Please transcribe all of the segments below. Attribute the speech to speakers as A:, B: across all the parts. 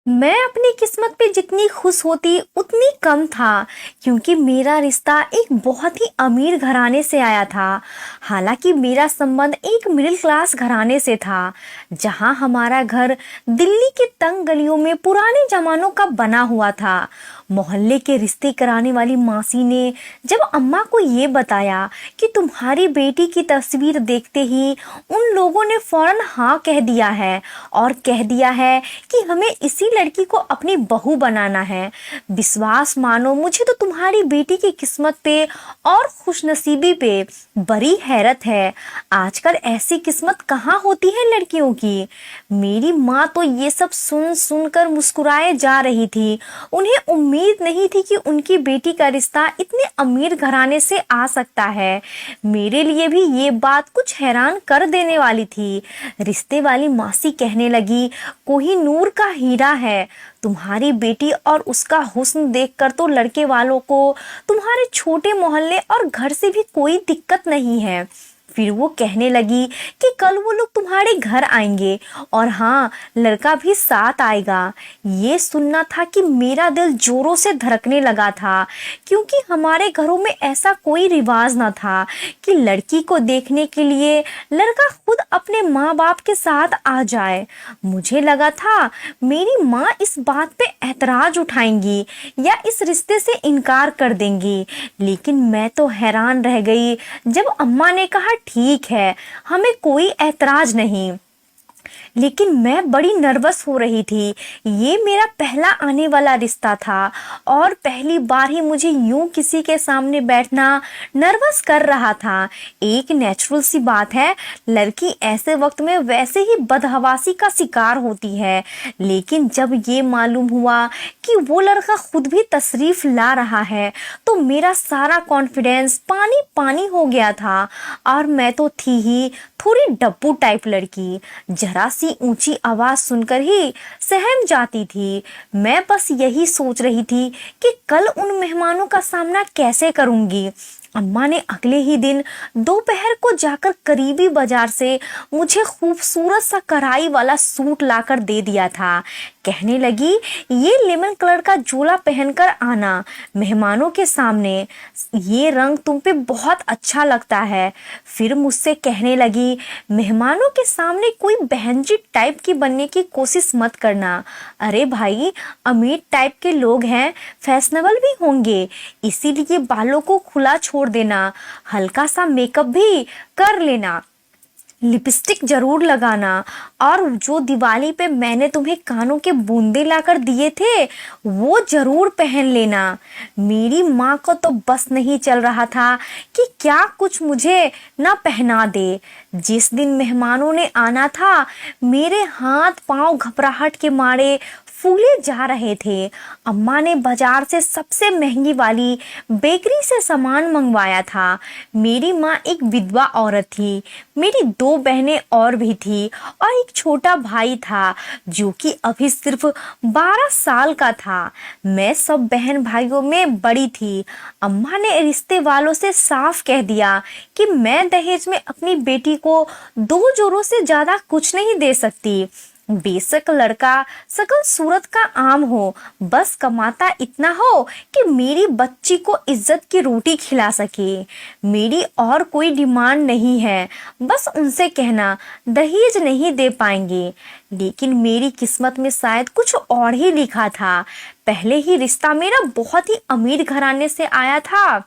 A: मैं अपनी किस्मत पे जितनी खुश होती उतनी कम था, क्योंकि मेरा रिश्ता एक बहुत ही अमीर घराने से आया था। हालांकि मेरा संबंध एक मिडिल क्लास घराने से था, जहां हमारा घर दिल्ली के तंग गलियों में पुराने जमानों का बना हुआ था। मोहल्ले के रिश्ते कराने वाली मासी ने जब अम्मा को ये बताया कि तुम्हारी बेटी की तस्वीर देखते ही उन लोगों ने फौरन हाँ कह दिया है, और कह दिया है कि हमें इसी लड़की को अपनी बहू बनाना है। विश्वास मानो, मुझे तो तुम्हारी बेटी की किस्मत पे और खुशनसीबी पे बड़ी हैरत है। आजकल ऐसी किस्मत कहाँ होती है लड़कियों की। मेरी माँ तो ये सब सुन सुनकर मुस्कुराए जा रही थी। उन्हें उम्मीद नहीं थी कि उनकी बेटी का रिश्ता इतने अमीर घराने से आ सकता है। मेरे लिए भी ये बात कुछ हैरान कर देने वाली थी। रिश्ते वाली मासी कहने लगी, कोहिनूर का हीरा है तुम्हारी बेटी, और उसका हुस्न देखकर तो लड़के वालों को तुम्हारे छोटे मोहल्ले और घर से भी कोई दिक्कत नहीं है। फिर वो कहने लगी कि कल वो लोग तुम्हारे घर आएंगे, और हाँ, लड़का भी साथ आएगा। ये सुनना था कि मेरा दिल जोरों से धड़कने लगा था, क्योंकि हमारे घरों में ऐसा कोई रिवाज ना था कि लड़की को देखने के लिए लड़का खुद अपने माँ बाप के साथ आ जाए। मुझे लगा था मेरी माँ इस बात पे ऐतराज उठाएंगी या इस रिश्ते से इनकार कर देंगी, लेकिन मैं तो हैरान रह गई जब अम्मा ने कहा ठीक है, हमें कोई ऐतराज नहीं। लेकिन मैं बड़ी नर्वस हो रही थी। ये मेरा पहला आने वाला रिश्ता था, और पहली बार ही मुझे यूं किसी के सामने बैठना नर्वस कर रहा था। एक नेचुरल सी बात है, लड़की ऐसे वक्त में वैसे ही बदहवासी का शिकार होती है। लेकिन जब ये मालूम हुआ कि वो लड़का खुद भी तशरीफ ला रहा है, तो मेरा सारा कॉन्फिडेंस पानी पानी हो गया था। और मैं तो थी ही थोड़ी डब्बू टाइप लड़की, जरा सी ऊंची आवाज सुनकर ही सहम जाती थी। मैं बस यही सोच रही थी कि कल उन मेहमानों का सामना कैसे करूंगी। अम्मा ने अगले ही दिन दोपहर को जाकर करीबी बाजार से मुझे खूबसूरत सा कढ़ाई वाला सूट लाकर दे दिया था। कहने लगी, ये लेमन कलर का जोला पहनकर आना मेहमानों के सामने, ये रंग तुम पे बहुत अच्छा लगता है। फिर मुझसे कहने लगी, मेहमानों के सामने कोई बहनजी टाइप की बनने की कोशिश मत करना। अरे भाई, अमीर टाइप के लोग हैं, फैशनेबल भी होंगे, इसीलिए बालों को खुला छोड़ देना, हल्का सा मेकअप भी कर लेना, लिपस्टिक जरूर लगाना, और जो दिवाली पे मैंने तुम्हें कानों के बूंदे लाकर दिए थे वो जरूर पहन लेना। मेरी माँ को तो बस नहीं चल रहा था कि क्या कुछ मुझे ना पहना दे। जिस दिन मेहमानों ने आना था, मेरे हाथ पांव घबराहट के मारे फूले जा रहे थे। अम्मा ने बाजार से सबसे महंगी वाली बेकरी से सामान मंगवाया था। मेरी माँ एक विधवा औरत थी। मेरी दो बहनें और भी थी, और एक छोटा भाई था जो कि अभी सिर्फ 12 साल का था। मैं सब बहन भाइयों में बड़ी थी। अम्मा ने रिश्ते वालों से साफ कह दिया कि मैं दहेज में अपनी बेटी को 2 जोड़ों से ज्यादा कुछ नहीं दे सकती। बेशक लड़का सकल सूरत का आम हो, बस कमाता इतना हो कि मेरी बच्ची को इज्जत की रोटी खिला सके। मेरी और कोई डिमांड नहीं है, बस उनसे कहना दहेज नहीं दे पाएंगे। लेकिन मेरी किस्मत में शायद कुछ और ही लिखा था। पहले ही रिश्ता मेरा बहुत ही अमीर घराने से आया था।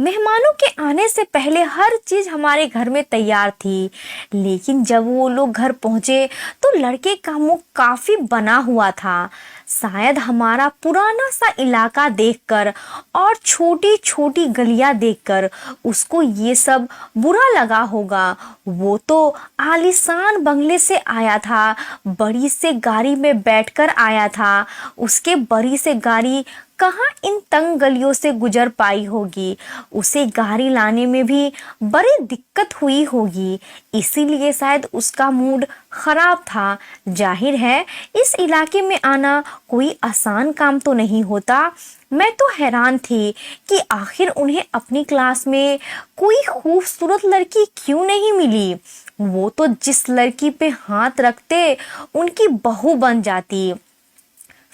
A: मेहमानों के आने से पहले हर चीज हमारे घर में तैयार थी। लेकिन जब वो लोग घर पहुंचे तो लड़के का मुंह काफी बना हुआ था। शायद हमारा पुराना सा इलाका देखकर और छोटी छोटी गलियां देखकर उसको ये सब बुरा लगा होगा। वो तो आलीशान बंगले से आया था, बड़ी से गाड़ी में बैठकर आया था। उसके बड़ी से गाड़ी कहाँ इन तंग गलियों से गुजर पाई होगी। उसे गाड़ी लाने में भी बड़ी दिक्कत हुई होगी, इसीलिए शायद उसका मूड खराब था। जाहिर है इस इलाके में आना कोई आसान काम तो नहीं होता। मैं तो हैरान थी कि आखिर उन्हें अपनी क्लास में कोई खूबसूरत लड़की क्यों नहीं मिली। वो तो जिस लड़की पे हाथ रखते उनकी बहू बन जाती।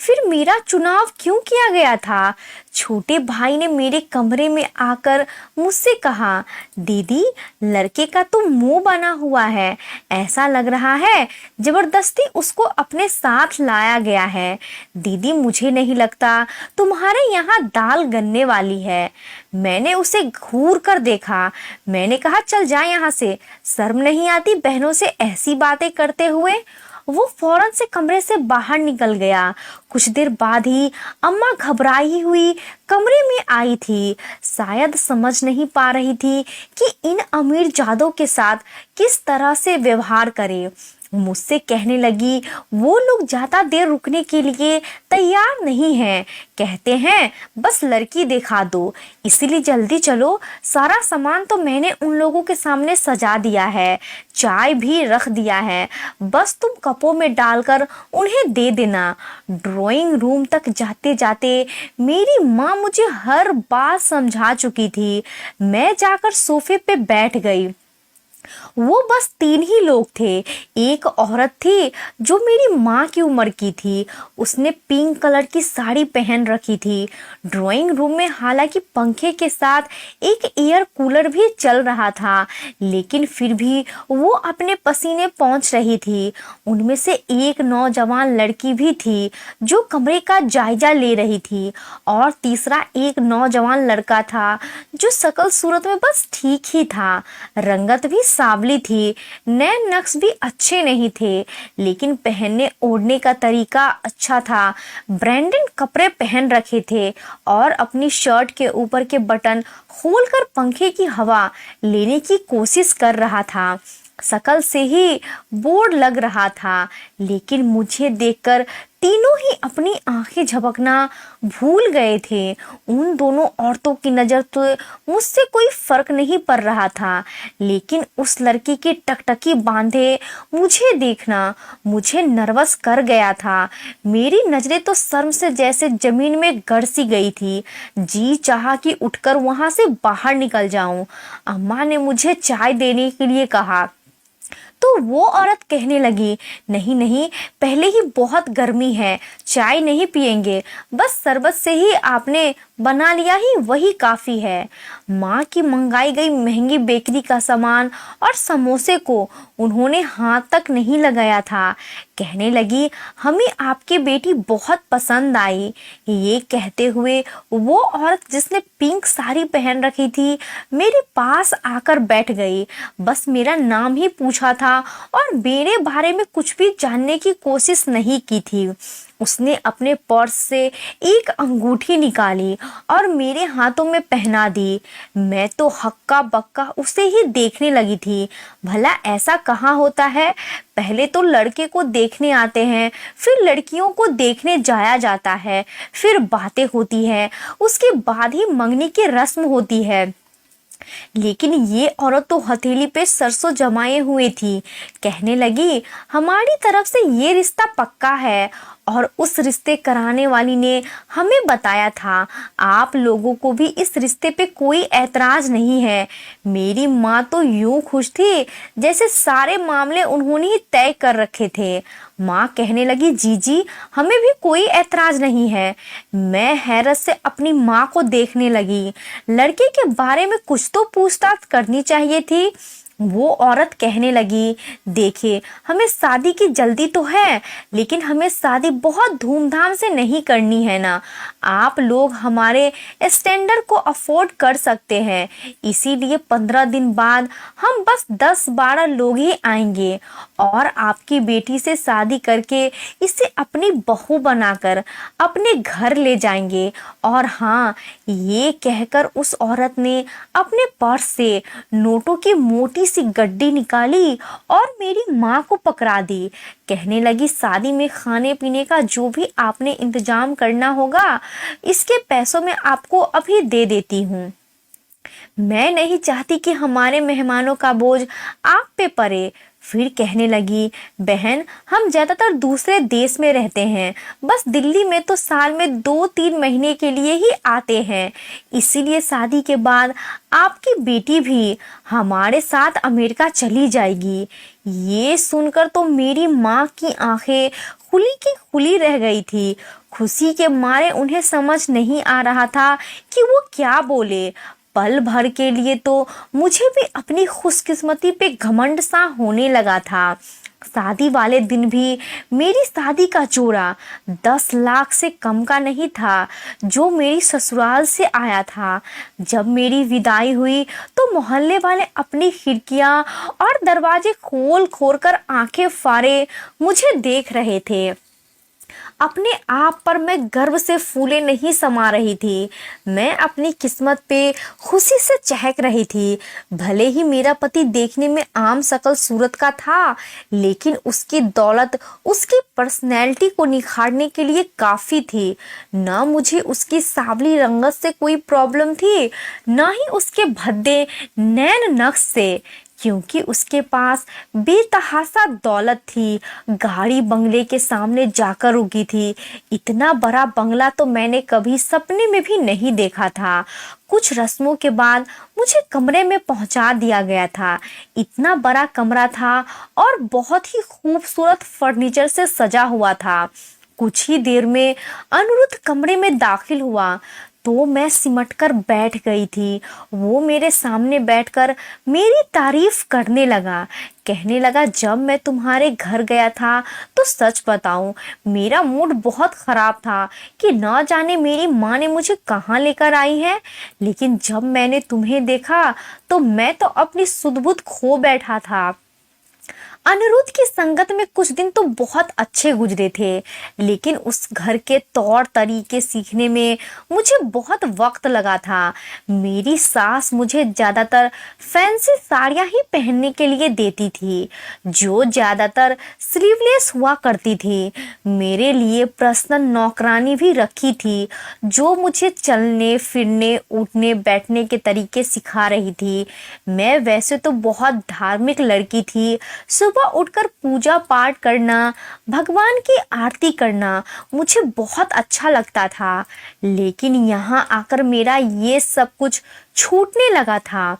A: फिर मेरा चुनाव क्यों किया गया था? छोटे भाई ने मेरे कमरे में आकर मुझसे कहा, दीदी, लड़के का तो मुंह बना हुआ है, ऐसा लग रहा है जबरदस्ती उसको अपने साथ लाया गया है। दीदी, मुझे नहीं लगता तुम्हारे यहाँ दाल गलने वाली है। मैंने उसे घूर कर देखा। मैंने कहा, चल जा यहाँ से, शर्म नहीं आती बहनों से ऐसी बातें करते हुए? वो फौरन से कमरे से बाहर निकल गया। कुछ देर बाद ही अम्मा घबराई हुई कमरे में आई थी। शायद समझ नहीं पा रही थी कि इन अमीर जादों के साथ किस तरह से व्यवहार करे। मुझसे कहने लगी, वो लोग ज्यादा देर रुकने के लिए तैयार नहीं हैं, कहते हैं बस लड़की दिखा दो, इसीलिए जल्दी चलो। सारा सामान तो मैंने उन लोगों के सामने सजा दिया है, चाय भी रख दिया है, बस तुम कपों में डालकर उन्हें दे देना। ड्राइंग रूम तक जाते जाते मेरी माँ मुझे हर बात समझा चुकी थी। मैं जाकर सोफे पे बैठ गई। वो बस 3 ही लोग थे। एक औरत थी जो मेरी माँ की उम्र की थी। उसने पिंक कलर की साड़ी पहन रखी थी। ड्राइंग रूम में हालांकि पंखे के साथ एक एयर कूलर भी चल रहा था, लेकिन फिर भी वो अपने पसीने पोंछ रही थी। उनमें से एक नौजवान लड़की भी थी जो कमरे का जायजा ले रही थी, और तीसरा एक नौजवान लड़का था जो शकल सूरत में बस ठीक ही था। रंगत भी सांवली थी, नैन नक्श भी अच्छे नहीं थे, लेकिन पहनने ओढ़ने का तरीका अच्छा था। ब्रांडेड कपड़े पहन रखे थे और अपनी शर्ट के ऊपर के बटन खोलकर पंखे की हवा लेने की कोशिश कर रहा था। शकल से ही बोर लग रहा था, लेकिन मुझे देखकर तीनों ही अपनी आंखें झपकना भूल गए थे। उन दोनों औरतों की नजर तो मुझसे कोई फर्क नहीं पड़ रहा था, लेकिन उस लड़की की टकटकी बांधे मुझे देखना मुझे नर्वस कर गया था। मेरी नजरें तो शर्म से जैसे जमीन में गड़ सी गई थी। जी चाहा कि उठकर वहां से बाहर निकल जाऊं। अम्मा ने मुझे चाय देने के लिए कहा तो वो औरत कहने लगी, नहीं नहीं, पहले ही बहुत गर्मी है, चाय नहीं पिएंगे, बस शरबत से ही आपने बना लिया ही वही काफी है। माँ की मंगाई गई महंगी बेकरी का सामान और समोसे को उन्होंने हाथ तक नहीं लगाया था। कहने लगी, हमें आपकी बेटी बहुत पसंद आई। ये कहते हुए वो औरत जिसने पिंक साड़ी पहन रखी थी मेरे पास आकर बैठ गई। बस मेरा नाम ही पूछा था और मेरे बारे में कुछ भी जानने की कोशिश नहीं की थी। उसने अपने पर्स से एक अंगूठी निकाली और मेरे हाथों में पहना दी। मैं तो हक्का बक्का उसे ही देखने लगी थी। भला ऐसा कहाँ होता है? पहले तो लड़के को देखने आते हैं, फिर लड़कियों को देखने जाया जाता है, फिर बातें होती है, उसके बाद ही मंगनी की रस्म होती है। लेकिन ये औरत तो हथेली पे सरसों जमाए हुए थी। कहने लगी, हमारी तरफ से ये रिश्ता पक्का है और उस रिश्ते कराने वाली ने हमें बताया था आप लोगों को भी इस रिश्ते पे कोई ऐतराज नहीं है। मेरी माँ तो यूं खुश थी जैसे सारे मामले उन्होंने ही तय कर रखे थे। माँ कहने लगी, जीजी, हमें भी कोई ऐतराज नहीं है। मैं हैरत से अपनी माँ को देखने लगी। लड़के के बारे में कुछ तो पूछताछ करनी चाहिए थी। वो औरत कहने लगी, देखिए, हमें शादी की जल्दी तो है, लेकिन हमें शादी बहुत धूमधाम से नहीं करनी है ना। आप लोग हमारे स्टैंडर्ड को अफोर्ड कर सकते हैं, इसीलिए 15 दिन बाद हम बस 10-12 लोग ही आएंगे और आपकी बेटी से शादी करके इसे अपनी बहू बनाकर अपने घर ले जाएंगे। और हाँ, ये कहकर उस औरत ने अपने पर्स से नोटों की मोटी सी गड्डी निकाली और मेरी माँ को पकड़ा दी। कहने लगी, शादी में खाने पीने का जो भी आपने इंतजाम करना होगा, इसके पैसों में आपको अभी दे देती हूँ। मैं नहीं चाहती कि हमारे मेहमानों का बोझ आप पे पड़े। फिर कहने लगी, बहन, हम ज्यादातर दूसरे देश में रहते हैं, बस दिल्ली में तो साल में 2-3 महीने के लिए ही आते हैं, इसीलिए शादी के बाद आपकी बेटी भी हमारे साथ अमेरिका चली जाएगी। ये सुनकर तो मेरी माँ की आंखें खुली की खुली रह गई थी। खुशी के मारे उन्हें समझ नहीं आ रहा था कि वो क्या बोले। पल भर के लिए तो मुझे भी अपनी खुशकिस्मती पे घमंड सा होने लगा था। शादी वाले दिन भी मेरी शादी का जोड़ा 10 लाख से कम का नहीं था जो मेरी ससुराल से आया था। जब मेरी विदाई हुई तो मोहल्ले वाले अपनी खिड़कियां और दरवाजे खोल खोल कर आंखें फाड़े मुझे देख रहे थे। अपने आप पर मैं गर्व से फूले नहीं समा रही थी। मैं अपनी किस्मत पे खुशी से चहक रही थी। भले ही मेरा पति देखने में आम शकल सूरत का था, लेकिन उसकी दौलत उसकी पर्सनैलिटी को निखारने के लिए काफ़ी थी। ना मुझे उसकी सांवली रंगत से कोई प्रॉब्लम थी, ना ही उसके भद्दे नैन नक्श से, क्योंकि उसके पास बेतहाशा दौलत थी। गाड़ी बंगले के सामने जाकर रुकी थी। इतना बड़ा बंगला तो मैंने कभी सपने में भी नहीं देखा था। कुछ रस्मों के बाद मुझे कमरे में पहुंचा दिया गया था। इतना बड़ा कमरा था और बहुत ही खूबसूरत फर्नीचर से सजा हुआ था। कुछ ही देर में अनिरुद्ध कमरे में दाखिल हुआ तो मैं सिमट कर बैठ गई थी। वो मेरे सामने बैठकर मेरी तारीफ करने लगा। कहने लगा, जब मैं तुम्हारे घर गया था तो सच बताऊं मेरा मूड बहुत ख़राब था कि ना जाने मेरी माँ ने मुझे कहाँ लेकर आई है। लेकिन जब मैंने तुम्हें देखा तो मैं तो अपनी सुध-बुध खो बैठा था। अनिरुद्ध की संगत में कुछ दिन तो बहुत अच्छे गुजरे थे, लेकिन उस घर के तौर तरीके सीखने में मुझे बहुत वक्त लगा था। मेरी सास मुझे ज़्यादातर फैंसी साड़ियाँ ही पहनने के लिए देती थी, जो ज़्यादातर स्लीवलेस हुआ करती थी। मेरे लिए पर्सनल नौकरानी भी रखी थी, जो मुझे चलने फिरने उठने बैठने के तरीके सिखा रही थी। मैं वैसे तो बहुत धार्मिक लड़की थी। सुबह उठकर पूजा पाठ करना, भगवान की आरती करना मुझे बहुत अच्छा लगता था, लेकिन यहाँ आकर मेरा ये सब कुछ छूटने लगा था।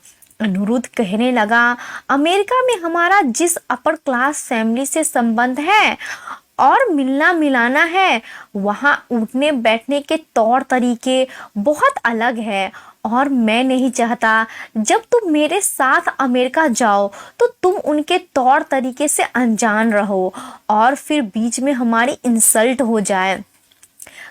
A: अनिरुद्ध कहने लगा, अमेरिका में हमारा जिस अपर क्लास फैमिली से संबंध है और मिलना मिलाना है, वहाँ उठने बैठने के तौर तरीके बहुत अलग है और मैं नहीं चाहता जब तुम मेरे साथ अमेरिका जाओ तो तुम उनके तौर तरीके से अनजान रहो और फिर बीच में हमारी इंसल्ट हो जाए।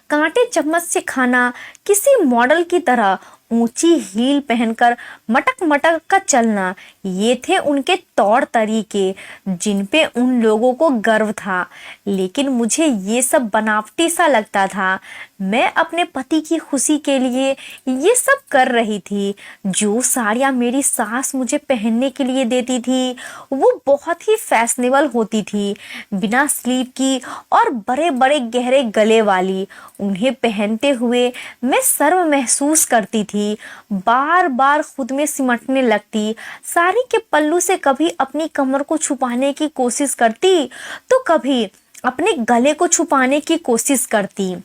A: कांटे चम्मच से खाना, किसी मॉडल की तरह ऊंची हील पहनकर मटक मटक का चलना, ये थे उनके तौर तरीके जिन पे उन लोगों को गर्व था। लेकिन मुझे ये सब बनावटी सा लगता था। मैं अपने पति की खुशी के लिए ये सब कर रही थी। जो साड़ियाँ मेरी सास मुझे पहनने के लिए देती थी वो बहुत ही फैशनेबल होती थी, बिना स्लीव की और बड़े बड़े गहरे गले वाली। उन्हें पहनते हुए मैं शर्म महसूस करती थी, बार बार खुद में सिमटने लगती। साड़ी के पल्लू से कभी अपनी कमर को छुपाने की कोशिश करती तो कभी अपने गले को छुपाने की कोशिश करती,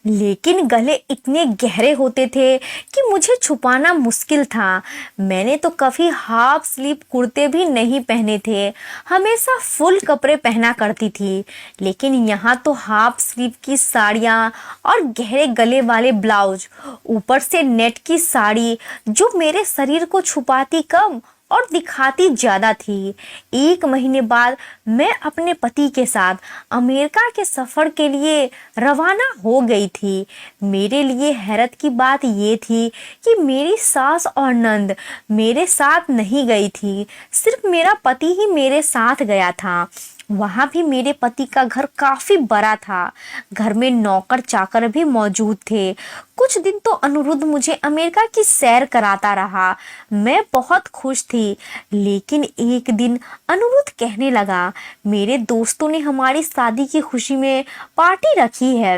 A: लेकिन गले इतने गहरे होते थे कि मुझे छुपाना मुश्किल था। मैंने तो कभी हाफ स्लीव कुर्ते भी नहीं पहने थे, हमेशा फुल कपड़े पहना करती थी। लेकिन यहाँ तो हाफ स्लीव की साड़ियाँ और गहरे गले वाले ब्लाउज, ऊपर से नेट की साड़ी जो मेरे शरीर को छुपाती कम और दिखाती ज़्यादा थी। 1 महीने बाद मैं अपने पति के साथ अमेरिका के सफ़र के लिए रवाना हो गई थी। मेरे लिए हैरत की बात ये थी कि मेरी सास और नंद मेरे साथ नहीं गई थी, सिर्फ मेरा पति ही मेरे साथ गया था। वहाँ भी मेरे पति का घर काफ़ी बड़ा था। घर में नौकर चाकर भी मौजूद थे। कुछ दिन तो अनिरुद्ध मुझे अमेरिका की सैर कराता रहा। मैं बहुत खुश थी, लेकिन एक दिन अनिरुद्ध कहने लगा, मेरे दोस्तों ने हमारी शादी की खुशी में पार्टी रखी है।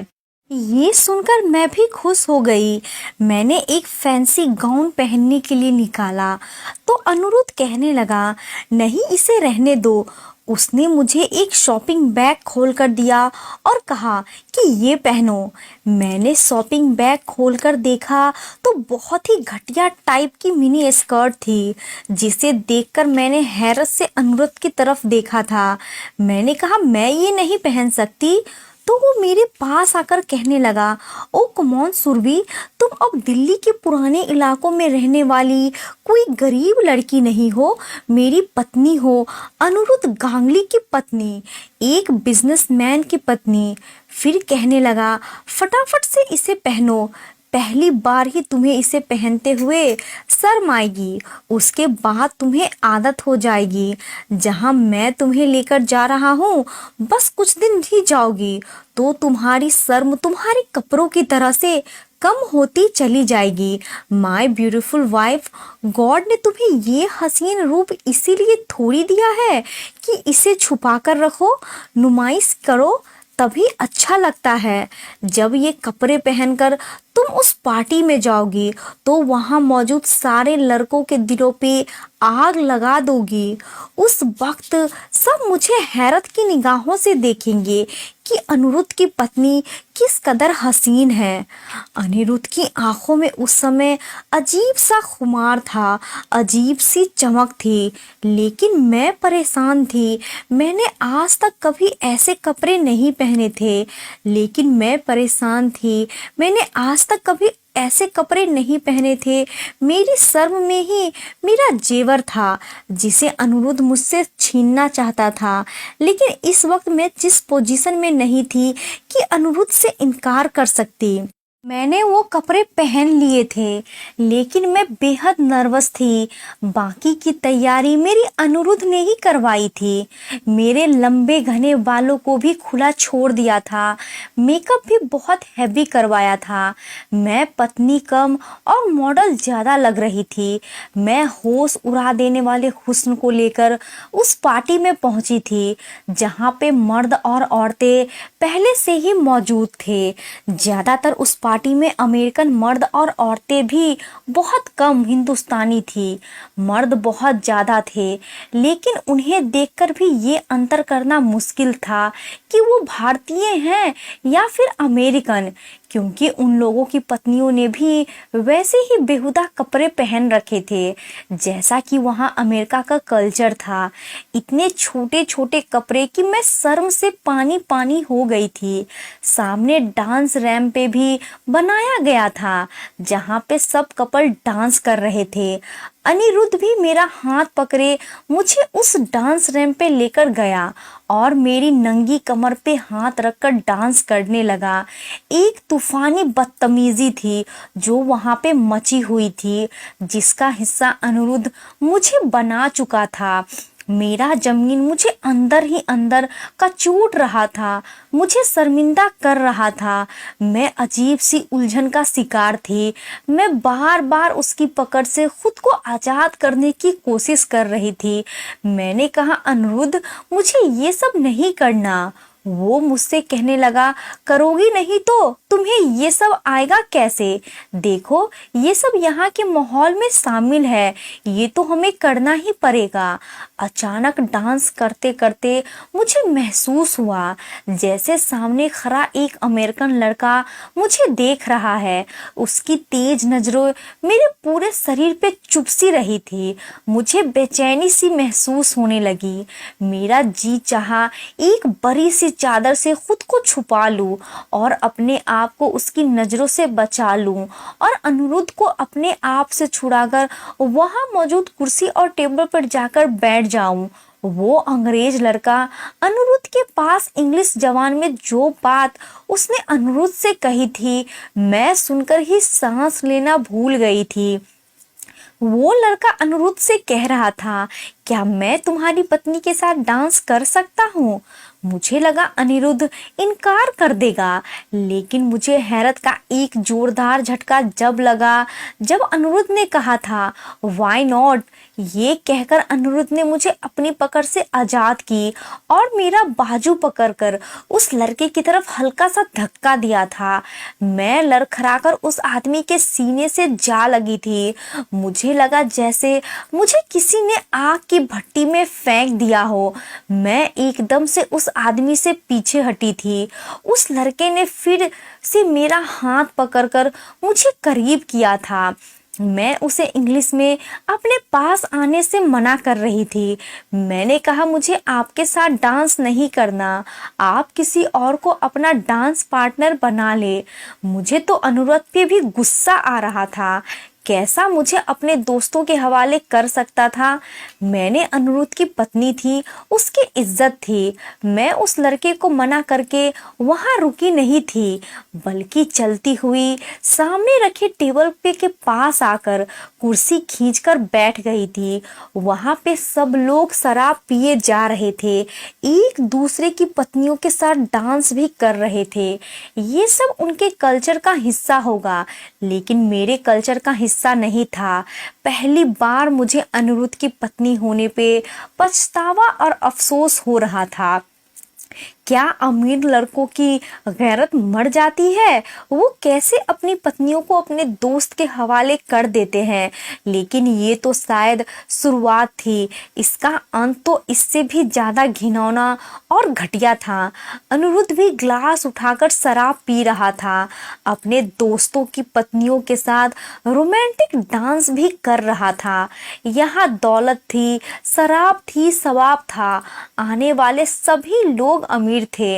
A: ये सुनकर मैं भी खुश हो गई। मैंने एक फैंसी गाउन पहनने के लिए निकाला तो अनिरुद्ध कहने लगा, नहीं इसे रहने दो, उसने मुझे एक शॉपिंग बैग खोल कर दिया और कहा कि ये पहनो। मैंने शॉपिंग बैग खोलकर देखा तो बहुत ही घटिया टाइप की मिनी स्कर्ट थी, जिसे देखकर मैंने हैरत से अनुरुद्ध की तरफ देखा था। मैंने कहा मैं ये नहीं पहन सकती। तो वो मेरे पास आकर कहने लगा, ओ कमॉन सुरभि, तुम अब दिल्ली के पुराने इलाकों में रहने वाली कोई गरीब लड़की नहीं हो, मेरी पत्नी हो, अनुरुद्ध गांगुली की पत्नी, एक बिजनेसमैन की पत्नी। फिर कहने लगा, फटाफट से इसे पहनो, पहली बार ही तुम्हें इसे पहनते हुए शर्म आएगी, उसके बाद तुम्हें आदत हो जाएगी। जहां मैं तुम्हें लेकर जा रहा हूँ बस कुछ दिन ही जाओगी तो तुम्हारी शर्म तुम्हारे कपड़ों की तरह से कम होती चली जाएगी। माय ब्यूटीफुल वाइफ, गॉड ने तुम्हें ये हसीन रूप इसीलिए थोड़ी दिया है कि इसे छुपा कर रखो, नुमाइश करो, तभी अच्छा लगता है। जब ये कपड़े पहनकर तुम उस पार्टी में जाओगी तो वहां मौजूद सारे लड़कों के दिलों पे आग लगा दोगी। उस वक्त सब मुझे हैरत की निगाहों से देखेंगे कि अनुरुद्ध की पत्नी किस कदर हसीन है। अनिरुद्ध की आंखों में उस समय अजीब सा खुमार था, अजीब सी चमक थी, लेकिन मैं परेशान थी। मैंने आज तक कभी ऐसे कपड़े नहीं पहने थे, लेकिन मैं परेशान थी। मैंने आज तक कभी ऐसे कपड़े नहीं पहने थे। मेरी शर्म में ही मेरा जेवर था जिसे अनुरुद्ध मुझसे छीनना चाहता था। लेकिन इस वक्त मैं जिस पोजीशन में नहीं थी कि अनुरुद्ध से इनकार कर सकती। मैंने वो कपड़े पहन लिए थे, लेकिन मैं बेहद नर्वस थी। बाकी की तैयारी मेरी अनुरुद्ध ने ही करवाई थी। मेरे लंबे घने बालों को भी खुला छोड़ दिया था, मेकअप भी बहुत हैवी करवाया था। मैं पत्नी कम और मॉडल ज़्यादा लग रही थी। मैं होश उड़ा देने वाले हुस्न को लेकर उस पार्टी में पहुंची थी, जहां पे मर्द और औरतें पहले से ही मौजूद थे। ज़्यादातर उस पार्टी में अमेरिकन मर्द और औरतें भी बहुत कम हिंदुस्तानी थी। मर्द बहुत ज़्यादा थे, लेकिन उन्हें देखकर भी ये अंतर करना मुश्किल था कि वो भारतीय हैं या फिर अमेरिकन, क्योंकि उन लोगों की पत्नियों ने भी वैसे ही बेहुदा कपड़े पहन रखे थे जैसा कि वहाँ अमेरिका का कल्चर था। इतने छोटे छोटे कपड़े कि मैं शर्म से पानी पानी हो गई थी। सामने डांस रैंप पे भी बनाया गया था, जहाँ पे सब कपल डांस कर रहे थे। अनिरुद्ध भी मेरा हाथ पकड़े मुझे उस डांस रैंप पे लेकर गया और मेरी नंगी कमर पे हाथ रखकर डांस करने लगा। एक तूफानी बदतमीजी थी जो वहाँ पे मची हुई थी, जिसका हिस्सा अनिरुद्ध मुझे बना चुका था। मेरा जमीन मुझे अंदर ही अंदर कचूट रहा था, मुझे शर्मिंदा कर रहा था। मैं अजीब सी उलझन का शिकार थी। मैं बार बार उसकी पकड़ से खुद को आज़ाद करने की कोशिश कर रही थी। मैंने कहा, अनिरुद्ध, मुझे ये सब नहीं करना। वो मुझसे कहने लगा, करोगी नहीं तो तुम्हें ये सब आएगा कैसे? देखो, ये सब यहाँ के माहौल में शामिल है, ये तो हमें करना ही पड़ेगा। अचानक डांस करते करते मुझे महसूस हुआ जैसे सामने खड़ा एक अमेरिकन लड़का मुझे देख रहा है। उसकी तेज नजरों मेरे पूरे शरीर पे चुभसी रही थी। मुझे बेचैनी सी महसूस होने लगी। मेरा जी चाहा एक बड़ी सी चादर से खुद को छुपा लूं और अपने आप को उसकी नजरों से बचा लूं और अनिरुद्ध को अपने आप से छुड़ाकर वहां मौजूद कुर्सी और टेबल पर जाकर बैठ जाऊं। वो अंग्रेज लड़का अनिरुद्ध के पास इंग्लिश जबान में जो बात उसने अनिरुद्ध से कही थी, मैं सुनकर ही सांस लेना भूल गई थी। वो लड़का अनिरुद्ध से कह रहा था, क्या मैं तुम्हारी पत्नी के साथ डांस कर सकता हूँ? मुझे लगा अनिरुद्ध इनकार कर देगा, लेकिन मुझे हैरत का एक जोरदार झटका जब लगा जब अनिरुद्ध ने कहा था, व्हाई नॉट, ये कहकर अनिरुद्ध ने मुझे अपनी पकड़ से आजाद की और मेरा बाजू पकड़कर उस लड़के की तरफ हल्का सा धक्का दिया था। मैं लड़खड़ाकर उस आदमी के सीने से जा लगी थी। मुझे लगा जैसे मुझे किसी ने आग की भट्टी में फेंक दिया हो। मैं एकदम से उस आदमी से पीछे हटी थी। उस लड़के ने फिर से मेरा हाथ पकड़कर मुझे करीब किया था। मैं उसे इंग्लिश में अपने पास आने से मना कर रही थी। मैंने कहा, मुझे आपके साथ डांस नहीं करना, आप किसी और को अपना डांस पार्टनर बना ले। मुझे तो अनिरुद्ध पे भी गुस्सा आ रहा था। कैसा मुझे अपने दोस्तों के हवाले कर सकता था। मैंने अनिरुद्ध की पत्नी थी, उसकी इज्जत थी। मैं उस लड़के को मना करके वहां रुकी नहीं थी, बल्कि चलती हुई सामने रखे टेबल पे के पास आकर कुर्सी खींचकर बैठ गई थी। वहां पे सब लोग शराब पिए जा रहे थे, एक दूसरे की पत्नियों के साथ डांस भी कर रहे थे। ये सब उनके कल्चर का हिस्सा होगा, लेकिन मेरे कल्चर का हिस्सा नहीं था। पहली बार मुझे अनिरुद्ध की पत्नी होने पे पछतावा और अफसोस हो रहा था। क्या अमीर लड़कों की गैरत मर जाती है? वो कैसे अपनी पत्नियों को अपने दोस्त के हवाले कर देते हैं। लेकिन ये तो शायद शुरुआत थी, इसका अंत तो इससे भी ज्यादा घिनौना और घटिया था। अनिरुद्ध भी ग्लास उठाकर शराब पी रहा था, अपने दोस्तों की पत्नियों के साथ रोमांटिक डांस भी कर रहा था। यहाँ दौलत थी, शराब थी, सवाब था। आने वाले सभी लोग अमीर थे,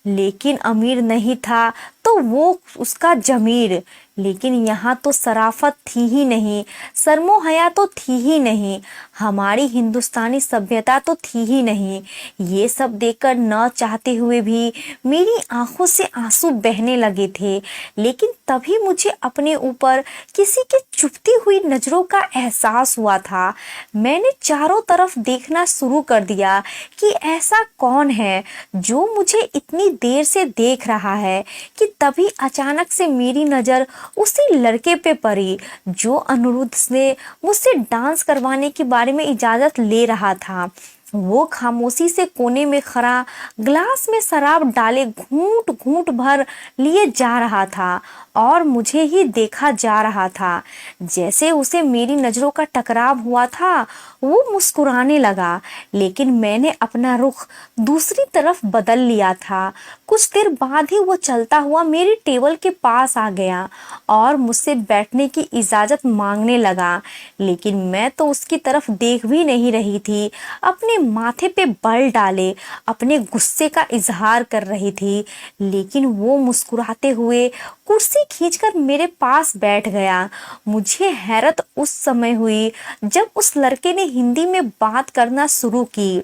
A: लेकिन अमीर नहीं था तो वो उसका जमीर। लेकिन यहाँ तो शराफत थी ही नहीं, शर्मो हया तो थी ही नहीं, हमारी हिंदुस्तानी सभ्यता तो थी ही नहीं। ये सब देखकर न चाहते हुए भी मेरी आंखों से आंसू बहने लगे थे। लेकिन तभी मुझे अपने ऊपर किसी की चुभती हुई नजरों का एहसास हुआ था। मैंने चारों तरफ देखना शुरू कर दिया कि ऐसा कौन है जो मुझे इतनी देर से देख रहा है, कि तभी अचानक से मेरी नज़र उसी लड़के पे पड़ी जो अनिरुद्ध से मुझसे डांस करवाने के बारे में इजाज़त ले रहा था। वो खामोशी से कोने में खड़ा ग्लास में शराब डाले घूंट घूंट भर लिए जा रहा था और मुझे ही देखा जा रहा था। जैसे उसे मेरी नज़रों का टकराव हुआ था, वो मुस्कुराने लगा, लेकिन मैंने अपना रुख दूसरी तरफ बदल लिया था। कुछ देर बाद ही वो चलता हुआ मेरी टेबल के पास आ गया और मुझसे बैठने की इजाज़त मांगने लगा। लेकिन मैं तो उसकी तरफ देख भी नहीं रही थी, अपने माथे पे बल डाले अपने गुस्से का इजहार कर रही थी। लेकिन वो मुस्कुराते हुए कुर्सी खींचकर मेरे पास बैठ गया। मुझे हैरत उस समय हुई जब उस लड़के ने हिंदी में बात करना शुरू की।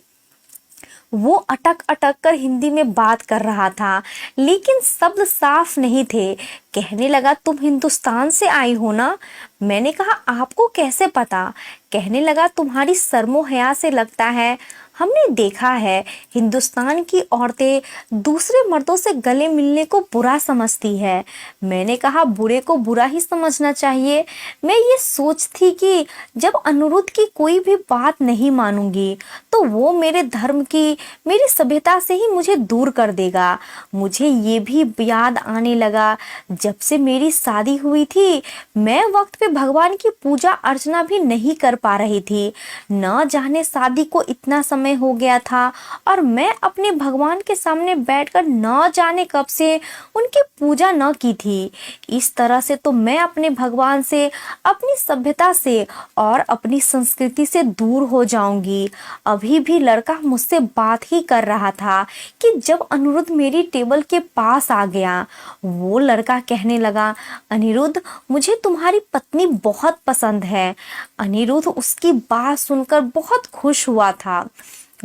A: वो अटक अटक कर हिंदी में बात कर रहा था, लेकिन शब्द साफ नहीं थे। कहने लगा, तुम हिंदुस्तान से आई हो ना? मैंने कहा, आपको कैसे पता? कहने लगा, तुम्हारी शर्मो हया से लगता है। हमने देखा है हिंदुस्तान की औरतें दूसरे मर्दों से गले मिलने को बुरा समझती है। मैंने कहा, बुरे को बुरा ही समझना चाहिए। मैं ये सोचती कि जब अनिरुद्ध की कोई भी बात नहीं मानूंगी तो वो मेरे धर्म की, मेरी सभ्यता से ही मुझे दूर कर देगा। मुझे ये भी याद आने लगा, जब से मेरी शादी हुई थी मैं वक्त पे भगवान की पूजा अर्चना भी नहीं कर पा रही थी। न जाने शादी को इतना समय हो गया था और मैं अपने भगवान के सामने बैठकर न जाने कब से उनकी पूजा न की थी। इस तरह से तो मैं अपने भगवान से, अपनी सभ्यता से और अपनी संस्कृति से दूर हो जाऊंगी। अभी भी लड़का मुझसे बात ही कर रहा था कि जब अनिरुद्ध मेरी टेबल के पास आ गया। वो लड़का कहने लगा, अनिरुद्ध, मुझे तुम्हारी पत्नी बहुत पसंद है। अनिरुद्ध उसकी बात सुनकर बहुत खुश हुआ था।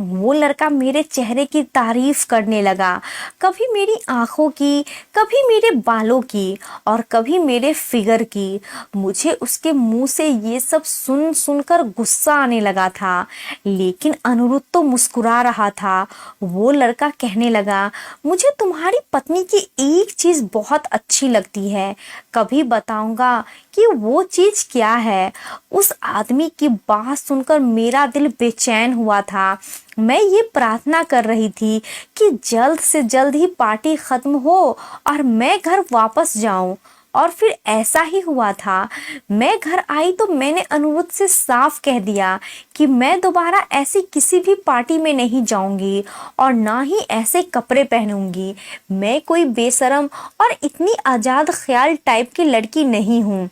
A: वो लड़का मेरे चेहरे की तारीफ करने लगा, कभी मेरी आंखों की, कभी मेरे बालों की और कभी मेरे फिगर की। मुझे उसके मुंह से ये सब सुन सुनकर गुस्सा आने लगा था, लेकिन अनिरुद्ध तो मुस्कुरा रहा था। वो लड़का कहने लगा, मुझे तुम्हारी पत्नी की एक चीज़ बहुत अच्छी लगती है, कभी बताऊंगा कि वो चीज़ क्या है। उस आदमी की बात सुनकर मेरा दिल बेचैन हुआ था। मैं ये प्रार्थना कर रही थी कि जल्द से जल्द ही पार्टी खत्म हो और मैं घर वापस जाऊं। और फिर ऐसा ही हुआ था। मैं घर आई तो मैंने अनिरुद्ध से साफ कह दिया कि मैं दोबारा ऐसी किसी भी पार्टी में नहीं जाऊंगी और ना ही ऐसे कपड़े पहनूंगी। मैं कोई बेशरम और इतनी आज़ाद ख्याल टाइप की लड़की नहीं हूँ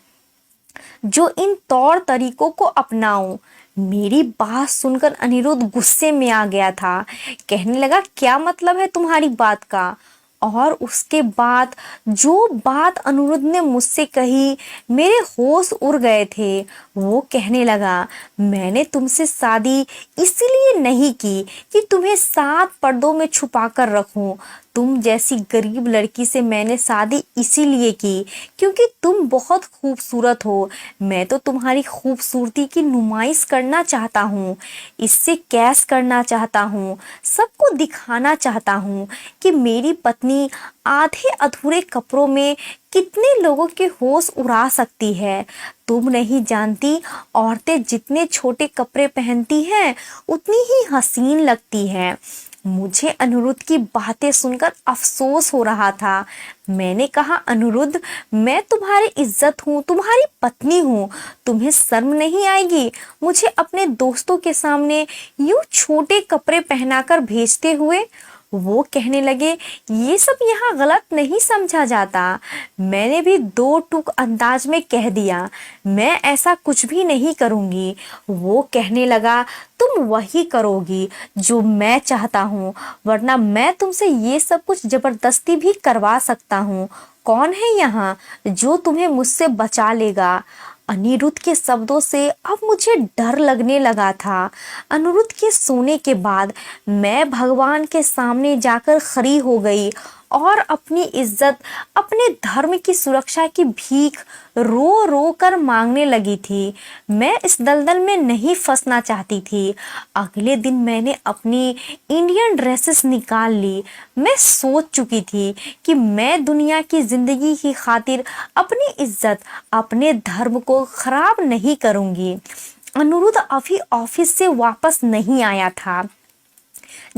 A: जो इन तौर तरीकों को अपनाऊं। मेरी बात सुनकर अनिरुद्ध गुस्से में आ गया था। कहने लगा, क्या मतलब है तुम्हारी बात का? और उसके बाद जो बात अनिरुद्ध ने मुझसे कही, मेरे होश उड़ गए थे। वो कहने लगा, मैंने तुमसे शादी इसीलिए नहीं की कि तुम्हें 7 पर्दों में छुपा कर रखूं। तुम जैसी गरीब लड़की से मैंने शादी इसीलिए की क्योंकि तुम बहुत खूबसूरत हो। मैं तो तुम्हारी खूबसूरती की नुमाइश करना चाहता हूँ, इससे कैश करना चाहता हूँ, सबको दिखाना चाहता हूँ कि मेरी पत्नी आधे अधूरे कपड़ों में कितने लोगों के होश उड़ा सकती है। तुम नहीं जानती, औरतें जितने छोटे कपड़े पहनती हैं उतनी ही हसीन लगती हैं। मुझे अनिरुद्ध की बातें सुनकर अफसोस हो रहा था। मैंने कहा, अनिरुद्ध, मैं तुम्हारी इज्जत हूँ, तुम्हारी पत्नी हूँ। तुम्हें शर्म नहीं आएगी मुझे अपने दोस्तों के सामने यूं छोटे कपड़े पहनाकर भेजते हुए? वो कहने लगे, ये सब यहाँ गलत नहीं समझा जाता। मैंने भी 2 टूक अंदाज में कह दिया, मैं ऐसा कुछ भी नहीं करूँगी। वो कहने लगा, तुम वही करोगी जो मैं चाहता हूँ, वरना मैं तुमसे ये सब कुछ जबरदस्ती भी करवा सकता हूँ। कौन है यहाँ जो तुम्हें मुझसे बचा लेगा? अनिरुद्ध के शब्दों से अब मुझे डर लगने लगा था। अनिरुद्ध के सोने के बाद मैं भगवान के सामने जाकर खड़ी हो गई और अपनी इज्जत, अपने धर्म की सुरक्षा की भीख रो रो कर मांगने लगी थी। मैं इस दलदल में नहीं फंसना चाहती थी। अगले दिन मैंने अपनी इंडियन ड्रेसेस निकाल ली। मैं सोच चुकी थी कि मैं दुनिया की जिंदगी की खातिर अपनी इज्जत, अपने धर्म को खराब नहीं करूंगी। अनिरुद्ध अभी ऑफिस से वापस नहीं आया था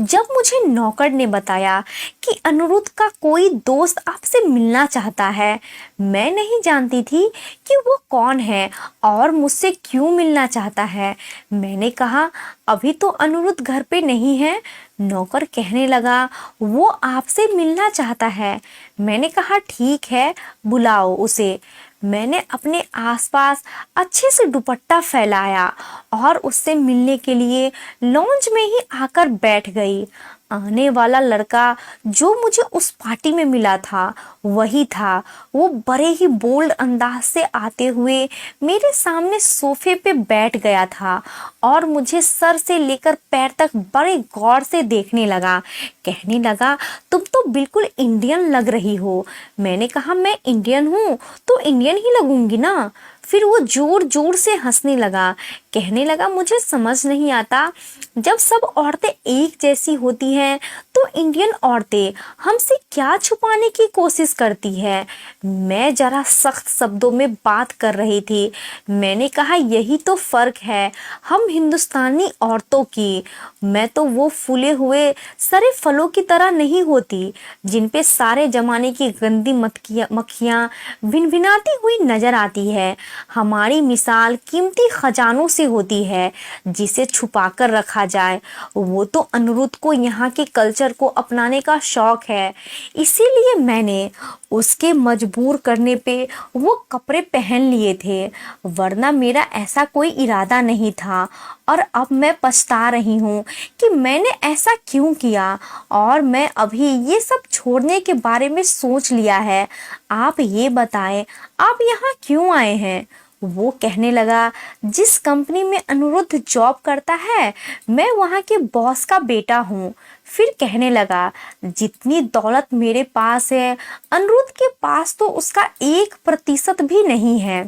A: जब मुझे नौकर ने बताया कि अनिरुद्ध का कोई दोस्त आपसे मिलना चाहता है। मैं नहीं जानती थी कि वो कौन है और मुझसे क्यों मिलना चाहता है। मैंने कहा, अभी तो अनिरुद्ध घर पे नहीं है। नौकर कहने लगा, वो आपसे मिलना चाहता है। मैंने कहा, ठीक है, बुलाओ उसे। मैंने अपने आसपास अच्छे से दुपट्टा फैलाया और उससे मिलने के लिए लॉन्ज में ही आकर बैठ गई। आने वाला लड़का जो मुझे उस पार्टी में मिला था वही था। वो बड़े ही बोल्ड अंदाज से आते हुए मेरे सामने सोफे पे बैठ गया था और मुझे सर से लेकर पैर तक बड़े गौर से देखने लगा। कहने लगा, तुम तो बिल्कुल इंडियन लग रही हो। मैंने कहा, मैं इंडियन हूँ तो इंडियन ही लगूंगी ना। फिर वो जोर जोर से हंसने लगा। कहने लगा, मुझे समझ नहीं आता, जब सब औरतें एक जैसी होती हैं तो इंडियन औरतें हमसे क्या छुपाने की कोशिश करती है। मैं जरा सख्त शब्दों में बात कर रही थी। मैंने कहा, यही तो फर्क है हम हिंदुस्तानी औरतों की। मैं तो वो फूले हुए सरे फलों की तरह नहीं होती जिन पे सारे जमाने की गंदी मक्खियां भिनभिनाती हुई नजर आती है। हमारी मिसाल कीमती खजानों से होती है जिसे छुपा कर रखा जाए। वो तो अनिरुद्ध को यहाँ के कल्चर को अपनाने का शौक है, इसीलिए मैंने उसके मजबूर करने पे वो कपड़े पहन लिए थे, वरना मेरा ऐसा कोई इरादा नहीं था। और अब मैं पछता रही हूँ कि मैंने ऐसा क्यों किया और मैं अभी ये सब छोड़ने के बारे में सोच लिया है। आप ये बताएं, आप यहाँ क्यों आए हैं? वो कहने लगा, जिस कंपनी में अनिरुद्ध जॉब करता है मैं वहाँ के बॉस का बेटा हूँ। फिर कहने लगा, जितनी दौलत मेरे पास है अनिरुद्ध के पास तो उसका 1% भी नहीं है।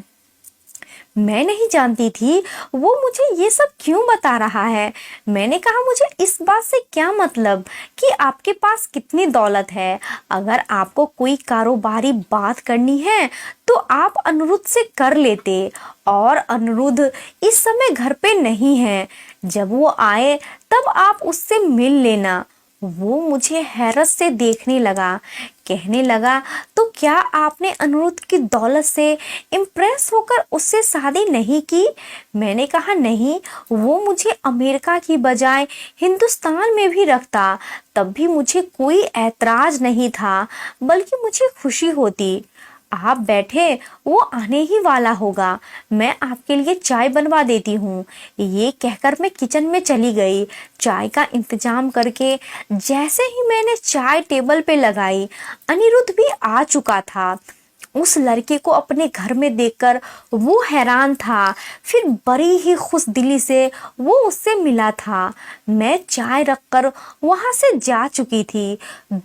A: मैं नहीं जानती थी वो मुझे ये सब क्यों बता रहा है। मैंने कहा मुझे इस बात से क्या मतलब कि आपके पास कितनी दौलत है। अगर आपको कोई कारोबारी बात करनी है तो आप अनिरुद्ध से कर लेते, और अनिरुद्ध इस समय घर पे नहीं है। जब वो आए तब आप उससे मिल लेना। वो मुझे हैरत से देखने लगा, कहने लगा तो क्या आपने अनिरुद्ध की दौलत से इम्प्रेस होकर उससे शादी नहीं की। मैंने कहा नहीं, वो मुझे अमेरिका की बजाय हिंदुस्तान में भी रखता तब भी मुझे कोई ऐतराज नहीं था, बल्कि मुझे खुशी होती। आप बैठे, वो आने ही वाला होगा, मैं आपके लिए चाय बनवा देती हूँ। ये कहकर मैं किचन में चली गई चाय का इंतजाम करके। जैसे ही मैंने चाय टेबल पे लगाई, अनिरुद्ध भी आ चुका था। उस लड़के को अपने घर में देखकर वो हैरान था, फिर बड़ी ही खुश दिली से वो उससे मिला था। मैं चाय रखकर वहां से जा चुकी थी।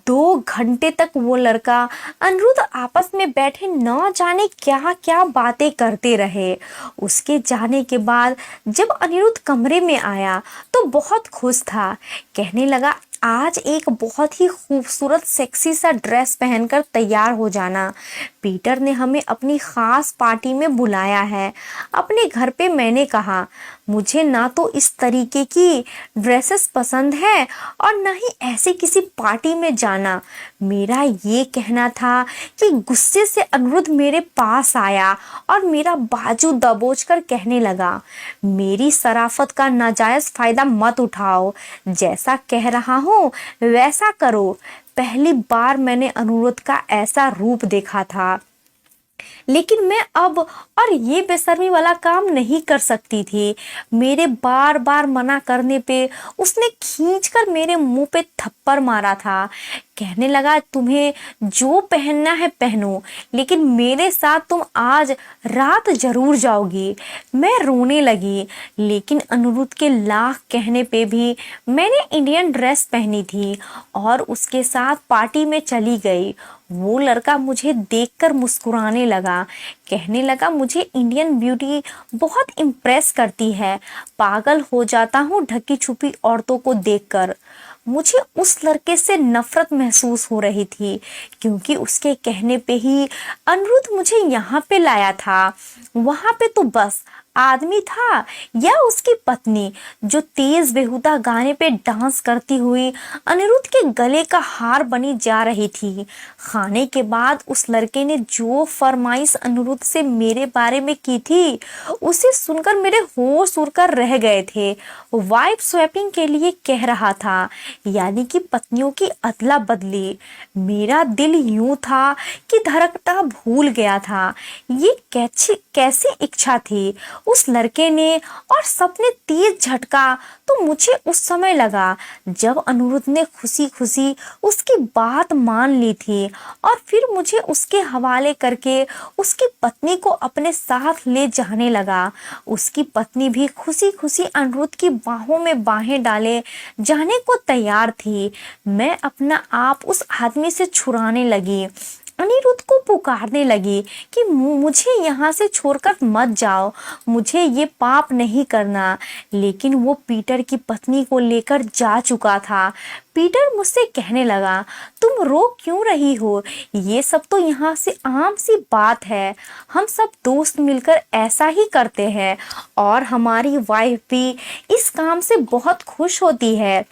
A: 2 घंटे तक वो लड़का अनिरुद्ध आपस में बैठे न जाने क्या क्या बातें करते रहे। उसके जाने के बाद जब अनिरुद्ध कमरे में आया तो बहुत खुश था। कहने लगा आज एक बहुत ही खूबसूरत सेक्सी सा ड्रेस पहनकर तैयार हो जाना। पीटर ने हमें अपनी खास पार्टी में बुलाया है अपने घर पे। मैंने कहा मुझे ना तो इस तरीके की ड्रेसेस पसंद है और ना ही ऐसे किसी पार्टी में जाना। मेरा ये कहना था कि गुस्से से अनिरुद्ध मेरे पास आया और मेरा बाजू दबोच कर कहने लगा मेरी शराफत का नाजायज फायदा मत उठाओ, जैसा कह रहा हूँ वैसा करो। पहली बार मैंने अनिरुद्ध का ऐसा रूप देखा था, लेकिन मैं अब और ये बेशर्मी वाला काम नहीं कर सकती थी। मेरे बार बार मना करने पे उसने खींचकर मेरे मुंह पे थप्पड़ मारा था। कहने लगा तुम्हें जो पहनना है पहनो, लेकिन मेरे साथ तुम आज रात जरूर जाओगी। मैं रोने लगी, लेकिन अनिरुद्ध के लाख कहने पे भी मैंने इंडियन ड्रेस पहनी थी और उसके साथ पार्टी में चली गई। वो लड़का मुझे देखकर मुस्कुराने लगा, कहने लगा मुझे इंडियन ब्यूटी बहुत इम्प्रेस करती है, पागल हो जाता हूँ ढकी छुपी औरतों को देखकर। मुझे उस लड़के से नफरत महसूस हो रही थी, क्योंकि उसके कहने पे ही अनिरुद्ध मुझे यहाँ पे लाया था। वहां पे तो बस आदमी था या उसकी पत्नी जो तेज बेहुदा गाने पे डांस करती हुई अनिरुद्ध के गले का हार बनी जा रही थी। खाने के बाद उस लड़के ने जो फरमाइश अनिरुद्ध से मेरे बारे में की थी उसे सुनकर मेरे होश उड़कर रह गए थे। वाइफ स्वैपिंग के लिए कह रहा था, यानी कि पत्नियों की अदला बदली। मेरा दिल यूं था कि धड़कता भूल गया था। ये कैसी इच्छा थी उस लड़के ने, और सपने तेज झटका तो मुझे उस समय लगा जब अनिरुद्ध ने खुशी खुशी उसकी बात मान ली थी और फिर मुझे उसके हवाले करके उसकी पत्नी को अपने साथ ले जाने लगा। उसकी पत्नी भी खुशी खुशी अनिरुद्ध की बाहों में बाहें डाले जाने को तैयार थी। मैं अपना आप उस आदमी से छुड़ाने लगी, अनिरुद्ध को पुकारने लगी कि मुझे यहाँ से छोड़कर मत जाओ, मुझे ये पाप नहीं करना। लेकिन वो पीटर की पत्नी को लेकर जा चुका था। पीटर मुझसे कहने लगा तुम रो क्यों रही हो, ये सब तो यहाँ से आम सी बात है, हम सब दोस्त मिलकर ऐसा ही करते हैं और हमारी वाइफ भी इस काम से बहुत खुश होती है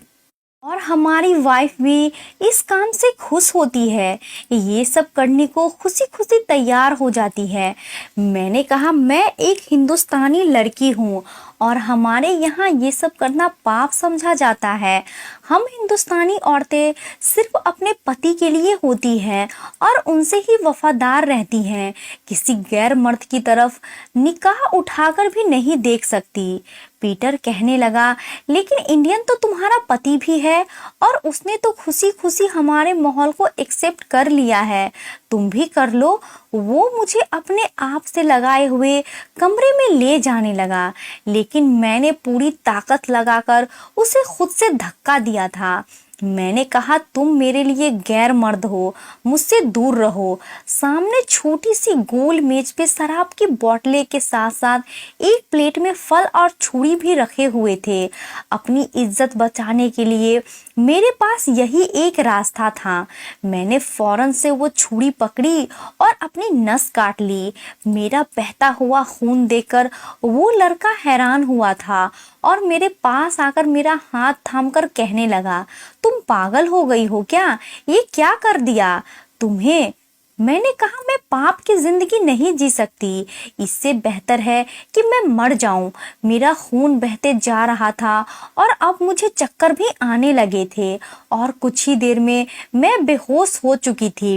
A: और हमारी वाइफ भी इस काम से खुश होती है, ये सब करने को खुशी खुशी तैयार हो जाती है। मैंने कहा मैं एक हिंदुस्तानी लड़की हूँ और हमारे यहाँ ये सब करना पाप समझा जाता है। हम हिंदुस्तानी औरतें सिर्फ अपने पति के लिए होती हैं और उनसे ही वफादार रहती हैं, किसी गैर मर्द की तरफ निगाह उठाकर भी नहीं देख सकती। पीटर कहने लगा लेकिन इंडियन तो तुम्हारा पति भी है और उसने तो खुशी खुशी हमारे माहौल को एक्सेप्ट कर लिया है, तुम भी कर लो। वो मुझे अपने आप से लगाए हुए कमरे में ले जाने लगा, लेकिन मैंने पूरी ताकत लगाकर उसे खुद से धक्का दिया था। मैंने कहा, तुम मेरे लिए गैर मर्द हो, मुझसे दूर रहो। सामने छोटी सी गोल मेज पे शराब की बोतलें के साथ साथ एक प्लेट में फल और छुरी भी रखे हुए थे। अपनी इज्जत बचाने के लिए मेरे पास यही एक रास्ता था। मैंने फौरन से वो छुरी पकड़ी और अपनी नस काट ली। मेरा बहता हुआ खून देखकर वो लड़का हैरान हुआ था और मेरे पास आकर मेरा हाथ थामकर कहने लगा, तुम पागल हो गई हो क्या? ये क्या कर दिया तुम्हें? मैंने कहा, मैं पाप की जिंदगी नहीं जी सकती। इससे बेहतर है कि मैं मर जाऊं। मेरा खून बहते जा रहा था और अब मुझे चक्कर भी आने लगे थे और कुछ ही देर में मैं बेहोश हो चुकी थी।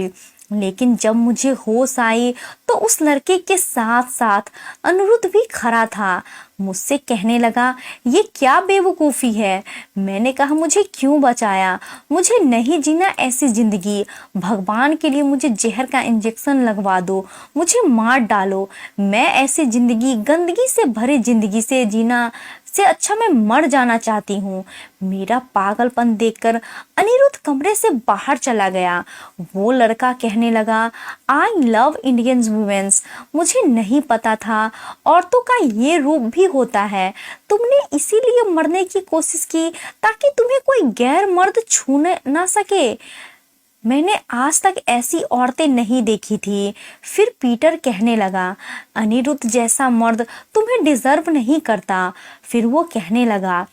A: लेकिन जब मुझे होश आई तो उस लड़के के साथ साथ अनिरुद्ध भी खड़ा था। मुझसे कहने लगा, ये क्या बेवकूफ़ी है? मैंने कहा, मुझे क्यों बचाया? मुझे नहीं जीना ऐसी जिंदगी। भगवान के लिए मुझे जहर का इंजेक्शन लगवा दो, मुझे मार डालो। मैं ऐसी जिंदगी, गंदगी से भरी जिंदगी से जीना से अच्छा मैं मर जाना चाहती हूँ। मेरा पागलपन देखकर अनिरुद्ध कमरे से बाहर चला गया। वो लड़का कहने लगा, आई लव इंडियन वुमेन्स। मुझे नहीं पता था औरतों का ये रूप भी होता है। तुमने इसीलिए मरने की कोशिश की ताकि तुम्हें कोई गैर मर्द छू ना सके। मैंने आज तक ऐसी औरतें नहीं देखी थी। फिर पीटर कहने लगा, अनिरुद्ध जैसा मर्द तुम्हें डिजर्व नहीं करता। फिर वो कहने लगा,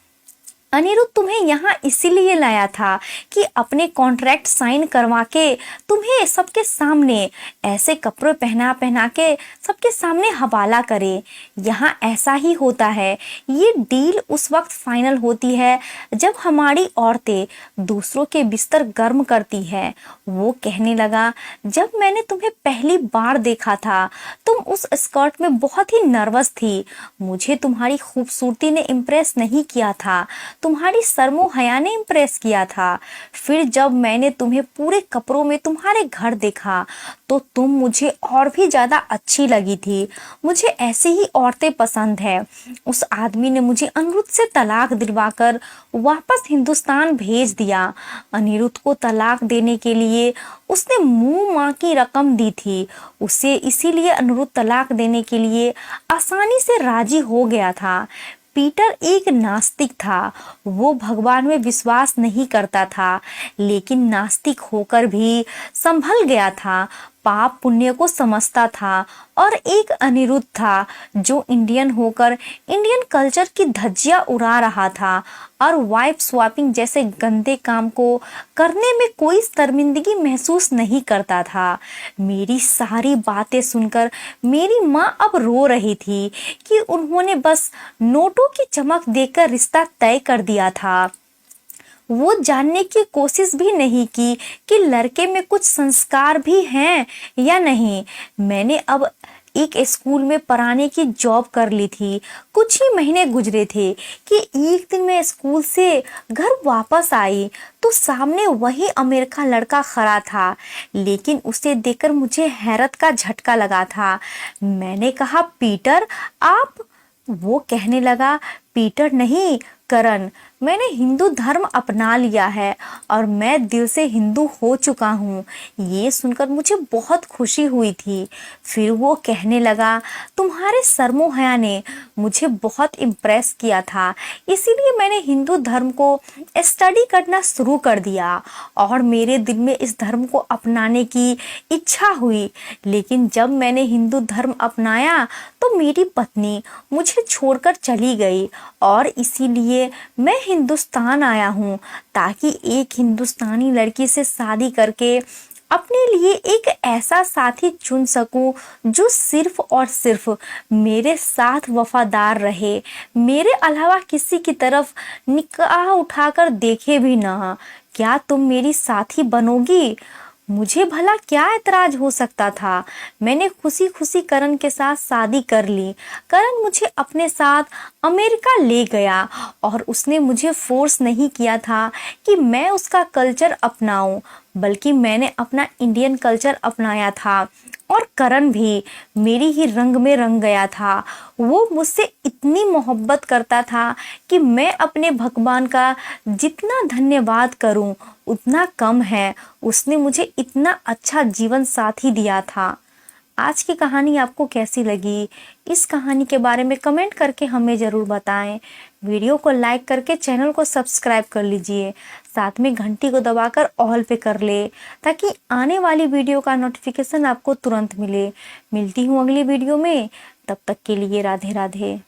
A: अनिरुद्ध तुम्हें यहाँ इसीलिए लाया था कि अपने कॉन्ट्रैक्ट साइन करवा के तुम्हें सबके सामने ऐसे कपड़े पहना पहना के सबके सामने हवाला करे। यहाँ ऐसा ही होता है। ये डील उस वक्त फाइनल होती है जब हमारी औरतें दूसरों के बिस्तर गर्म करती है। वो कहने लगा, जब मैंने तुम्हें पहली बार देखा था तुम उस स्कर्ट में बहुत ही नर्वस थी। मुझे तुम्हारी खूबसूरती ने इम्प्रेस नहीं किया था, तुम्हारी शर्मो हया ने इम्प्रेस किया था। फिर जब मैंने तुम्हें पूरे कपड़ों में तुम्हारे घर देखा तो तुम मुझे और भी ज्यादा अच्छी लगी थी। मुझे ऐसी ही औरतें पसंद है। उस आदमी ने मुझे अनिरुद्ध से तलाक दिलवाकर वापस हिंदुस्तान भेज दिया। अनिरुद्ध को तलाक देने के लिए उसने मुंह माँ की रकम दी थी उसे, इसीलिए अनिरुद्ध तलाक देने के लिए आसानी से राजी हो गया था। पीटर एक नास्तिक था। वो भगवान में विश्वास नहीं करता था, लेकिन नास्तिक होकर भी संभल गया था। पाप पुण्य को समझता था। और एक अनिरुद्ध था जो इंडियन होकर इंडियन कल्चर की धज्जियां उड़ा रहा था और वाइफ स्वैपिंग जैसे गंदे काम को करने में कोई शर्मिंदगी महसूस नहीं करता था। मेरी सारी बातें सुनकर मेरी माँ अब रो रही थी कि उन्होंने बस नोटों की चमक देखकर रिश्ता तय कर दिया था। वो जानने की कोशिश भी नहीं की कि लड़के में कुछ संस्कार भी हैं या नहीं। मैंने अब एक स्कूल में पढ़ाने की जॉब कर ली थी। कुछ ही महीने गुजरे थे कि एक दिन मैं स्कूल से घर वापस आई तो सामने वही अमेर का लड़का खड़ा था, लेकिन उसे देखकर मुझे हैरत का झटका लगा था। मैंने कहा, पीटर आप? वो कहने लगा, पीटर नहीं करण, मैंने हिंदू धर्म अपना लिया है और मैं दिल से हिंदू हो चुका हूँ। ये सुनकर मुझे बहुत खुशी हुई थी। फिर वो कहने लगा, तुम्हारे शर्मो हया ने मुझे बहुत इम्प्रेस किया था, इसीलिए मैंने हिंदू धर्म को स्टडी करना शुरू कर दिया और मेरे दिल में इस धर्म को अपनाने की इच्छा हुई। लेकिन जब मैंने हिंदू धर्म अपनाया तो मेरी पत्नी मुझे छोड़कर चली गई और इसीलिए मैं हिंदुस्तान आया हूँ ताकि एक हिंदुस्तानी लड़की से शादी करके अपने लिए एक ऐसा साथी चुन सकूं जो सिर्फ और सिर्फ मेरे साथ वफादार रहे, मेरे अलावा किसी की तरफ निगाह उठाकर देखे भी ना। क्या तुम मेरी साथी बनोगी? मुझे भला क्या एतराज हो सकता था। मैंने खुशी खुशी करण के साथ शादी कर ली। करण मुझे अपने साथ अमेरिका ले गया और उसने मुझे फोर्स नहीं किया था कि मैं उसका कल्चर अपनाऊं। बल्कि मैंने अपना इंडियन कल्चर अपनाया था। और करण भी मेरी ही रंग में रंग गया था। वो मुझसे इतनी मोहब्बत करता था कि मैं अपने भगवान का जितना धन्यवाद करूं उतना कम है। उसने मुझे इतना अच्छा जीवन साथी दिया था। आज की कहानी आपको कैसी लगी? इस कहानी के बारे में कमेंट करके हमें ज़रूर बताएं। वीडियो को लाइक करके चैनल को सब्सक्राइब कर लीजिए। साथ में घंटी को दबाकर ऑल पे कर ले, ताकि आने वाली वीडियो का नोटिफिकेशन आपको तुरंत मिले। मिलती हूँ अगली वीडियो में, तब तक के लिए राधे राधे।